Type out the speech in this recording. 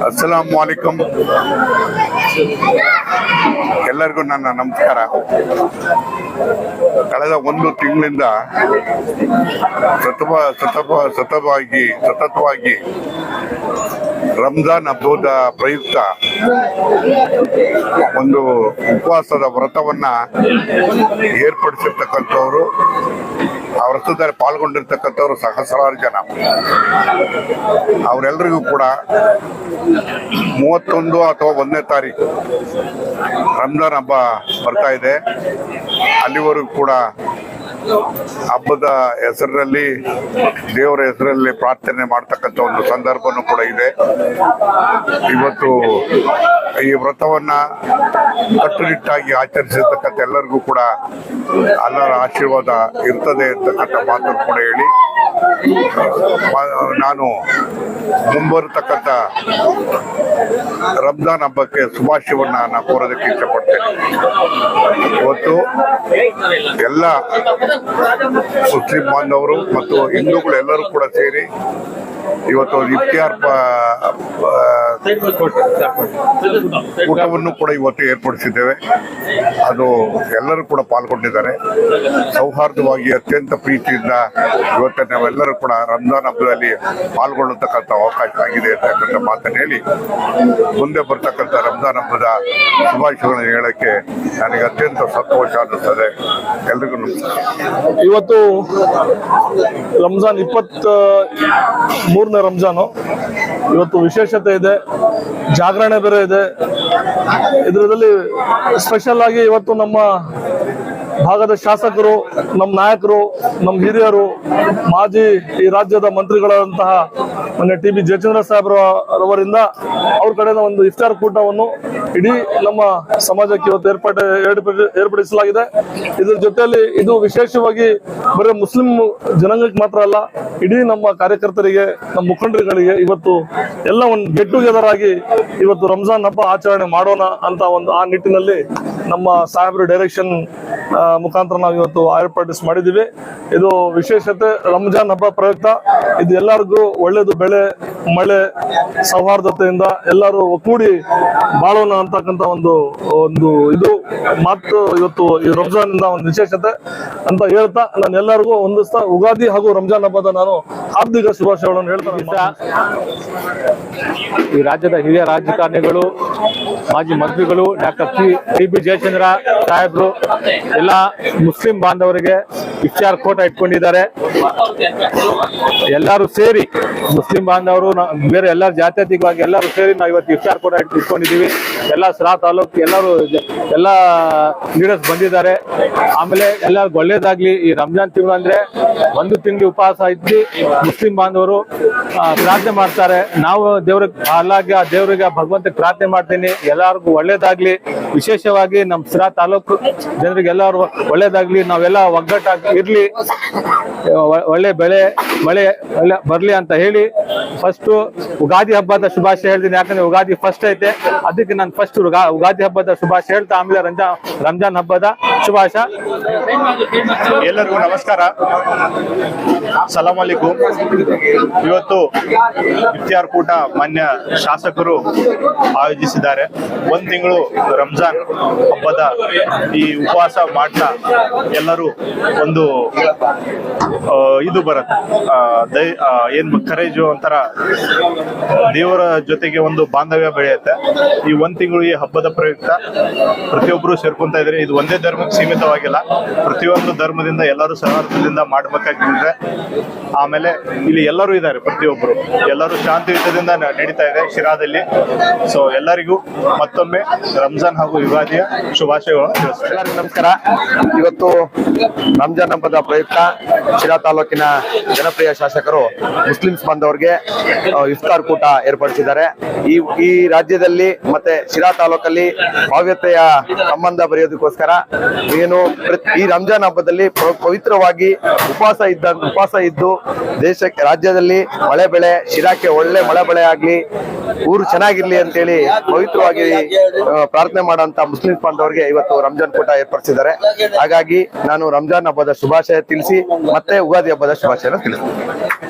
ಅಸ್ಸಲಾಮು ಅಲೈಕುಂ. ಎಲ್ಲರಿಗೂ ನನ್ನ ನಮಸ್ಕಾರ. ಕಳೆದ ಒಂದು ತಿಂಗಳಿಂದ ಸತತವಾಗಿ ರಂಜಾನ್ ಹಬ್ಬದ ಪ್ರಯುಕ್ತ ಒಂದು ಉಪವಾಸದ ವ್ರತವನ್ನ ಏರ್ಪಡಿಸಿರ್ತಕ್ಕಂಥವ್ರು, ಆ ವ್ರತದಲ್ಲಿ ಪಾಲ್ಗೊಂಡಿರ್ತಕ್ಕಂಥವ್ರು ಸಹಸ್ರಾರು ಜನ. ಅವರೆಲ್ಲರಿಗೂ ಕೂಡ 31 ಅಥವಾ 1ನೇ ತಾರೀಕು ರಂಜಾನ್ ಹಬ್ಬ ಬರ್ತಾ ಇದೆ. ಅಲ್ಲಿವರೆಗೂ ಕೂಡ ಹಬ್ಬದ ಹೆಸರಿನಲ್ಲಿ, ದೇವರ ಹೆಸರಲ್ಲಿ ಪ್ರಾರ್ಥನೆ ಮಾಡ್ತಕ್ಕಂಥ ಒಂದು ಸಂದರ್ಭನೂ ಕೂಡ ಇದೆ. ಇವತ್ತು ಈ ವ್ರತವನ್ನ ಕಟ್ಟುನಿಟ್ಟಾಗಿ ಆಚರಿಸಿರ್ತಕ್ಕಂಥ ಎಲ್ಲರಿಗೂ ಕೂಡ ಅಲ್ಲರ ಆಶೀರ್ವಾದ ಇರ್ತದೆ ಅಂತಕ್ಕಂಥ ಮಾತನ್ನು ಕೂಡ ಹೇಳಿ, ನಾನು ಮುಂಬರತಕ್ಕಂಥ ರಂಜಾನ್ ಹಬ್ಬಕ್ಕೆ ಶುಭಾಶಯವನ್ನ ನಾನು ಕೋರೋದಕ್ಕೆ ಇಷ್ಟಪಡ್ತೇನೆ. ಇವತ್ತು ಎಲ್ಲ ಮುಸ್ಲಿಂ ಬಾಂಧವರು ಮತ್ತು ಹಿಂದೂಗಳು ಎಲ್ಲರೂ ಕೂಡ ಸೇರಿ ಇವತ್ತು ಇಫ್ತಿಯಾರ್ ಊಟವನ್ನು ಕೂಡ ಇವತ್ತು ಏರ್ಪಡಿಸಿದ್ದೇವೆ. ಅದು ಎಲ್ಲರೂ ಕೂಡ ಪಾಲ್ಗೊಂಡಿದ್ದಾರೆ. ಸೌಹಾರ್ದವಾಗಿ ಅತ್ಯಂತ ಪ್ರೀತಿಯಿಂದ ಇವತ್ತು ನಾವೆಲ್ಲರೂ ಕೂಡ ರಂಜಾನ್ ಹಬ್ಬದಲ್ಲಿ ಪಾಲ್ಗೊಳ್ಳತಕ್ಕಂಥ ಅವಕಾಶ ಆಗಿದೆ ಅಂತಕ್ಕಂಥ ಮಾತನ್ನು ಹೇಳಿ, ಮುಂದೆ ಬರ್ತಕ್ಕಂಥ ರಂಜಾನ್ ಹಬ್ಬದ ಶುಭಾಶಯಗಳನ್ನು ಹೇಳಕ್ಕೆ ನನಗೆ ಅತ್ಯಂತ ಸಂತೋಷ ಅನ್ನಿಸ್ತದೆ. ಎಲ್ರಿಗೂ ನಮಸ್ಕಾರ. ಇವತ್ತು ರಂಜಾನ್ 23ನೇ ರಂಜಾನು. ಇವತ್ತು ವಿಶೇಷತೆ ಇದೆ, ಜಾಗರಣೆ ಬೇರೆ ಇದೆ. ಇದರಲ್ಲಿ ಸ್ಪೆಷಲ್ ಆಗಿ ಇವತ್ತು ನಮ್ಮ ಭಾಗದ ಶಾಸಕರು, ನಮ್ಮ ನಾಯಕರು, ನಮ್ಮ ಹಿರಿಯರು, ಮಾಜಿ ಈ ರಾಜ್ಯದ ಮಂತ್ರಿಗಳಾದಂತಹ ಮೊನ್ನೆ TB ಜಯಚಂದ್ರ ಸಾಹೇಬ್ರವರಿಂದ ಅವ್ರ ಕಡೆಯಿಂದ ಒಂದು ಇಫ್ತಾರ್ ಕೂಟವನ್ನು ಇಡೀ ನಮ್ಮ ಸಮಾಜಕ್ಕೆ ಇವತ್ತು ಏರ್ಪಡಿಸಲಾಗಿದೆ. ಇದ್ರ ಜೊತೆಯಲ್ಲಿ ಇದು ವಿಶೇಷವಾಗಿ ಬರೀ ಮುಸ್ಲಿಂ ಜನಾಂಗಕ್ಕೆ ಮಾತ್ರ ಅಲ್ಲ, ಇಡೀ ನಮ್ಮ ಕಾರ್ಯಕರ್ತರಿಗೆ, ನಮ್ಮ ಮುಖಂಡರುಗಳಿಗೆ ಇವತ್ತು ಎಲ್ಲ ಒಂದು ಗೆಟ್ ಟುಗೆದರ್ ಆಗಿ ಇವತ್ತು ರಂಜಾನ್ ಹಬ್ಬ ಆಚರಣೆ ಮಾಡೋಣ ಅಂತ ಒಂದು ಆ ನಿಟ್ಟಿನಲ್ಲಿ ನಮ್ಮ ಸಾಹೇಬ್ರ ಡೈರೆಕ್ಷನ್ ಮುಖಾಂತರ ನಾವು ಇವತ್ತು ಏರ್ಪಾಡು ಮಾಡಿದ್ದೀವಿ. ಇದು ವಿಶೇಷತೆ ರಂಜಾನ್ ಹಬ್ಬ ಪ್ರಯುಕ್ತ ಇದು ಎಲ್ಲರಿಗೂ ಒಳ್ಳೇದು, ಬೆಳೆ ಮಳೆ ಸೌಹಾರ್ದತೆಯಿಂದ ಎಲ್ಲರೂ ಒಕ್ಕೂಡಿ ಬಾಳೋಣ ಅಂತಕ್ಕಂಥ ಒಂದು ಇದು ಮಾತು ಇವತ್ತು ಈ ರಂಜಾನ್ ಇಂದ ಒಂದು ವಿಶೇಷತೆ ಅಂತ ಹೇಳ್ತಾ ನಾನು ಎಲ್ಲರಿಗೂ ಹೊಂದಿಸ್ತಾ ಉಗಾದಿ ಹಾಗೂ ರಂಜಾನ್ ಹಬ್ಬದ ನಾನು ಹಾರ್ದಿಕ ಶುಭಾಶಯಗಳನ್ನು ಹೇಳ್ತಾ, ಈ ರಾಜ್ಯದ ಹಿರಿಯ ರಾಜಕಾರಣಿಗಳು, ಮಾಜಿ ಮಂತ್ರಿಗಳು, ಡಾಕ್ಟರ್ TB ಜಯಚಂದ್ರ ಸಾಹೇಬ್ರು ಎಲ್ಲ ಮುಸ್ಲಿಂ ಬಾಂಧವರಿಗೆ ಇಫ್ತಾರ್ ಕೂಟ ಇಟ್ಕೊಂಡಿದ್ದಾರೆ. ಎಲ್ಲರೂ ಸೇರಿ ಮುಸ್ಲಿಂ ಬಾಂಧವರು ಬೇರೆ ಎಲ್ಲರೂ ಜಾತ್ಯತೀತವಾಗಿ ಎಲ್ಲರೂ ಸೇರಿ ನಾವು ಇವತ್ತು ಇಫ್ತಾರ್ ಕೂಟ ಇಟ್ಕೊಂಡಿದ್ದೀವಿ. ಎಲ್ಲ ಸಿರಾ ತಾಲೂಕು ಎಲ್ಲ ಲೀಡರ್ಸ್ ಬಂದಿದ್ದಾರೆ. ಆಮೇಲೆ ಎಲ್ಲರಿಗೂ ಒಳ್ಳೇದಾಗ್ಲಿ. ಈ ರಂಜಾನ್ ತಿಂಗಳು ಅಂದ್ರೆ ಒಂದು ತಿಂಗಳು ಉಪವಾಸ ಇದ್ದು ಮುಸ್ಲಿಂ ಬಾಂಧವರು ಪ್ರಾರ್ಥನೆ ಮಾಡ್ತಾರೆ. ನಾವು ದೇವರಿಗೆ ಭಗವಂತ ಪ್ರಾರ್ಥನೆ ಮಾಡ್ತೀನಿ, ಎಲ್ಲರಿಗೂ ಒಳ್ಳೇದಾಗ್ಲಿ. ವಿಶೇಷವಾಗಿ ನಮ್ಮ ಸಿರಾ ತಾಲೂಕು ಜನರಿಗೆ ಎಲ್ಲರೂ ಒಳ್ಳೇದಾಗ್ಲಿ, ನಾವೆಲ್ಲ ಒಗ್ಗಟ್ಟಾಗಿ ಇರ್ಲಿ, ಒಳ್ಳೆ ಬೆಳೆ ಮಳೆ ಬರ್ಲಿ ಅಂತ ಹೇಳಿ ಫಸ್ಟ್ ಉಗಾದಿ ಹಬ್ಬದ ಶುಭಾಶಯ ಹೇಳ್ತೀನಿ. ಯಾಕಂದ್ರೆ ಉಗಾದಿ ಫಸ್ಟ್ ಐತೆ, ಅದಕ್ಕೆ ನಾನು ಫಸ್ಟ್ ಉಗಾದಿ ಹಬ್ಬದ ಶುಭಾಶಯ ಹೇಳ್ತಾ ಆಮೇಲೆ ರಂಜಾನ್ ಹಬ್ಬದ ಶುಭಾಶಯ. ಎಲ್ಲರಿಗೂ ನಮಸ್ಕಾರ, ಸಲಾಮ್ ಅಲೈಕುಂ. ಇವತ್ತು ಇಫ್ತಿಯಾರ್ ಕೂಟ ಮಾನ್ಯ ಶಾಸಕರು ಆಯೋಜಿಸಿದ್ದಾರೆ. ಒಂದು ತಿಂಗಳು ರಂಜಾನ್ ಹಬ್ಬದ ಈ ಉಪವಾಸ ಮಾಡ್ತಾ ಎಲ್ಲರೂ ಒಂದು ಇದು ಬರುತ್ತೆ, ಏನ್ ಕರೇಜು ಒಂಥರ ದೇವರ ಜೊತೆಗೆ ಒಂದು ಬಾಂಧವ್ಯ ಬೆಳೆಯುತ್ತೆ. ಈ ಒಂದ್ ತಿಂಗಳು ಈ ಹಬ್ಬದ ಪ್ರಯುಕ್ತ ಪ್ರತಿಯೊಬ್ಬರು ಸೇರ್ಕೊಂತ ಇದ್ರೆ, ಇದು ಒಂದೇ ಧರ್ಮಕ್ಕೆ ಸೀಮಿತವಾಗಿಲ್ಲ, ಪ್ರತಿಯೊಂದು ಧರ್ಮದಿಂದ ಎಲ್ಲರೂ ಸೌಹಾರ್ದದಿಂದ ಮಾಡ್ಬೇಕಾಗಿದ್ರೆ. ಆಮೇಲೆ ಇಲ್ಲಿ ಎಲ್ಲರೂ ಇದ್ದಾರೆ, ಪ್ರತಿಯೊಬ್ಬರು ಎಲ್ಲರೂ ಶಾಂತಿಯುತದಿಂದ ನಡೀತಾ ಇದೆ ಶಿರಾದಲ್ಲಿ. ಸೊ ಎಲ್ಲರಿಗೂ ಮತ್ತೊಮ್ಮೆ ರಂಜಾನ್ ಹಾಗೂ ಯುಗಾದಿಯ ಶುಭಾಶಯಗಳನ್ನು ತಿಳಿಸ್ತೇನೆ. ಎಲ್ಲರಿಗೂ ನಮಸ್ಕಾರ. ಇವತ್ತು ರಂಜಾನ್ ಹಬ್ಬದ ಪ್ರಯುಕ್ತ ಶಿರಾ ತಾಲೂಕಿನ ಜನಪ್ರಿಯ ಶಾಸಕರು ಮುಸ್ಲಿಮ್ಸ್ ಬಾಂಧವರಿಗೆ ಇಫ್ತಾರ್ ಕೂಟ ಏರ್ಪಡಿಸಿದ್ದಾರೆ. ಈ ರಾಜ್ಯದಲ್ಲಿ ಮತ್ತೆ ಶಿರಾ ತಾಲೂಕಲ್ಲಿ ಭವ್ಯತೆಯ ಸಂಬಂಧ ಬರೆಯೋದಕ್ಕೋಸ್ಕರ ಏನು ಈ ರಂಜಾನ್ ಹಬ್ಬದಲ್ಲಿ ಪವಿತ್ರವಾಗಿ ಉಪವಾಸ ಇದ್ದು ದೇಶಕ್ಕೆ, ರಾಜ್ಯದಲ್ಲಿ ಮಳೆ ಬೆಳೆ, ಶಿರಾಕ್ಕೆ ಒಳ್ಳೆ ಮಳೆ ಬೆಳೆ ಆಗ್ಲಿ, ಊರು ಚೆನ್ನಾಗಿರ್ಲಿ ಅಂತೇಳಿ ಪವಿತ್ರವಾಗಿ ಪ್ರಾರ್ಥನೆ ಮಾಡುವಂತ ಮುಸ್ಲಿಂ ಬಾಂಧವರಿಗೆ ಇವತ್ತು ರಂಜಾನ್ ಕೂಟ ಏರ್ಪಡಿಸಿದ್ದಾರೆ. ಹಾಗಾಗಿ ನಾನು ರಂಜಾನ್ ಹಬ್ಬದ ಶುಭಾಶಯ ತಿಳಿಸಿ ಮತ್ತೆ ಉಗಾದಿ ಹಬ್ಬದ ಶುಭಾಶಯ ತಿಳಿಸ್ತೀನಿ.